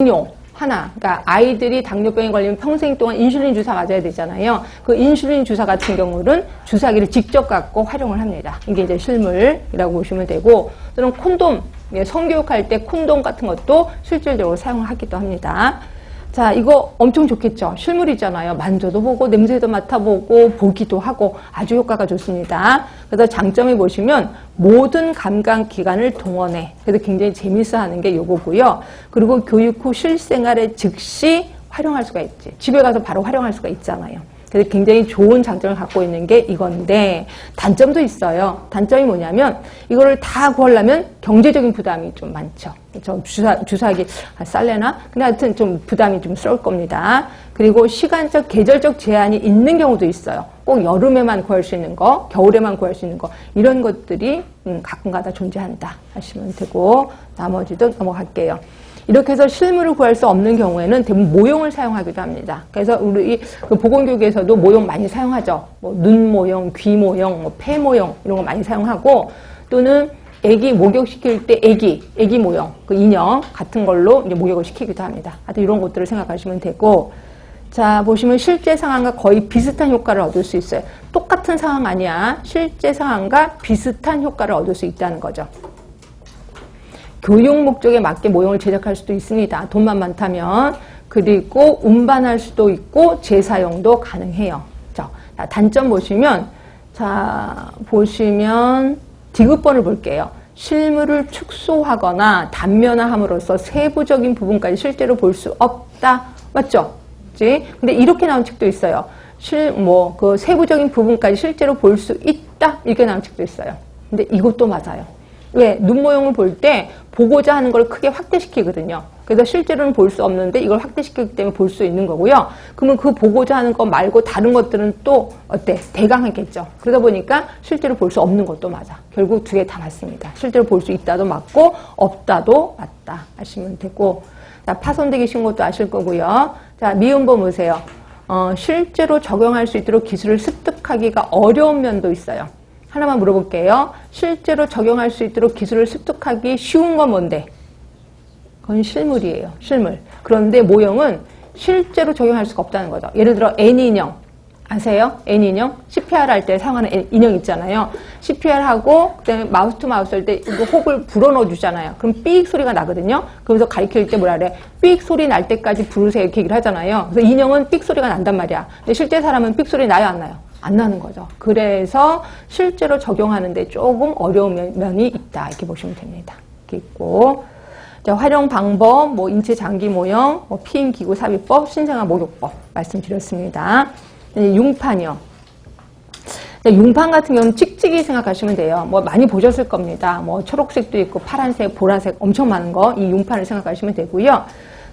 당뇨 하나, 그러니까 아이들이 당뇨병에 걸리면 평생 동안 인슐린 주사 맞아야 되잖아요. 그 인슐린 주사 같은 경우는 주사기를 직접 갖고 활용을 합니다. 이게 이제 실물이라고 보시면 되고, 또는 콘돔, 성교육할 때 콘돔 같은 것도 실질적으로 사용을 하기도 합니다. 자, 이거 엄청 좋겠죠? 실물이잖아요. 만져도 보고, 냄새도 맡아보고, 보기도 하고 아주 효과가 좋습니다. 그래서 장점이 보시면 모든 감각기관을 동원해. 그래서 굉장히 재밌어 하는 게 요거고요. 그리고 교육 후 실생활에 즉시 활용할 수가 있지. 집에 가서 바로 활용할 수가 있잖아요. 그래서 굉장히 좋은 장점을 갖고 있는 게 이건데, 단점도 있어요. 단점이 뭐냐면 이거를 다 구하려면 경제적인 부담이 좀 많죠. 저 주사하기 쌀래나? 근데 하여튼 좀 부담이 좀 쏠 겁니다. 그리고 시간적, 계절적 제한이 있는 경우도 있어요. 꼭 여름에만 구할 수 있는 거, 겨울에만 구할 수 있는 거, 이런 것들이 가끔가다 존재한다 하시면 되고, 나머지도 넘어갈게요. 이렇게 해서 실물을 구할 수 없는 경우에는 대부분 모형을 사용하기도 합니다. 그래서 우리 그 보건교육에서도 모형 많이 사용하죠. 뭐 눈 모형, 귀 모형, 뭐 폐 모형 이런 거 많이 사용하고, 또는 애기 목욕시킬 때 애기 모형, 그 인형 같은 걸로 이제 목욕을 시키기도 합니다. 하여튼 이런 것들을 생각하시면 되고, 자, 보시면 실제 상황과 거의 비슷한 효과를 얻을 수 있어요. 똑같은 상황 아니야. 실제 상황과 비슷한 효과를 얻을 수 있다는 거죠. 교육 목적에 맞게 모형을 제작할 수도 있습니다. 돈만 많다면. 그리고 운반할 수도 있고 재사용도 가능해요. 자, 단점 보시면, 자, 보시면 디귿번을 볼게요. 실물을 축소하거나 단면화함으로써 세부적인 부분까지 실제로 볼 수 없다. 맞죠? 그치? 근데 이렇게 나온 책도 있어요. 그 세부적인 부분까지 실제로 볼 수 있다. 이렇게 나온 책도 있어요. 근데 이것도 맞아요. 왜? 눈 모형을 볼 때 보고자 하는 걸 크게 확대시키거든요. 그래서 실제로는 볼 수 없는데 이걸 확대시키기 때문에 볼 수 있는 거고요. 그러면 그 보고자 하는 것 말고 다른 것들은 또 어때? 대강하겠죠. 그러다 보니까 실제로 볼 수 없는 것도 맞아. 결국 두 개 다 맞습니다. 실제로 볼 수 있다도 맞고 없다도 맞다 하시면 되고, 자, 파손되기 쉬운 것도 아실 거고요. 자, 미음보 보세요. 실제로 적용할 수 있도록 기술을 습득하기가 어려운 면도 있어요. 하나만 물어볼게요. 실제로 적용할 수 있도록 기술을 습득하기 쉬운 건 뭔데? 그건 실물이에요. 실물. 그런데 모형은 실제로 적용할 수가 없다는 거죠. 예를 들어 애니인형 아세요? 애니인형? CPR 할 때 사용하는 인형 있잖아요. CPR 하고 그다음에 마우스 투 마우스 할 때 이거 호흡을 불어넣어 주잖아요. 그럼 삑 소리가 나거든요. 그래서 가르칠 때 뭐라 그래? 삑 소리 날 때까지 부르세요 이렇게 얘기를 하잖아요. 그래서 인형은 삑 소리가 난단 말이야. 근데 실제 사람은 삑 소리 나요 안 나요? 안 나는 거죠. 그래서 실제로 적용하는데 조금 어려운 면이 있다. 이렇게 보시면 됩니다. 이렇게 있고, 자, 활용 방법, 뭐 인체 장기 모형, 뭐 피임 기구 삽입법, 신생아 목욕법 말씀드렸습니다. 융판이요. 융판 같은 경우는 찍찍이 생각하시면 돼요. 뭐 많이 보셨을 겁니다. 뭐 초록색도 있고 파란색, 보라색 엄청 많은 거 이 융판을 생각하시면 되고요.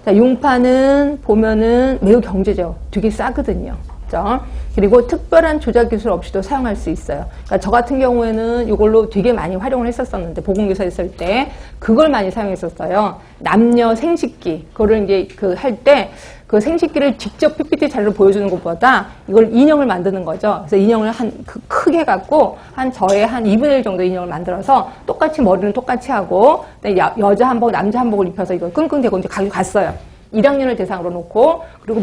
자, 융판은 보면은 매우 경제적, 되게 싸거든요. 그렇죠? 그리고 특별한 조작 기술 없이도 사용할 수 있어요. 그러니까 저 같은 경우에는 이걸로 되게 많이 활용을 했었었는데, 보건교사 했을 때 그걸 많이 사용했었어요. 남녀 생식기, 그거를 이제 할 때 그 생식기를 직접 PPT 자료로 보여주는 것보다 이걸 인형을 만드는 거죠. 그래서 인형을 크게 갖고 저의 한 2분의 1 정도 인형을 만들어서 똑같이 머리는 똑같이 하고, 여자 한복, 남자 한복을 입혀서 이걸 끙끙대고 이제 가지고 갔어요. 1학년을 대상으로 놓고, 그리고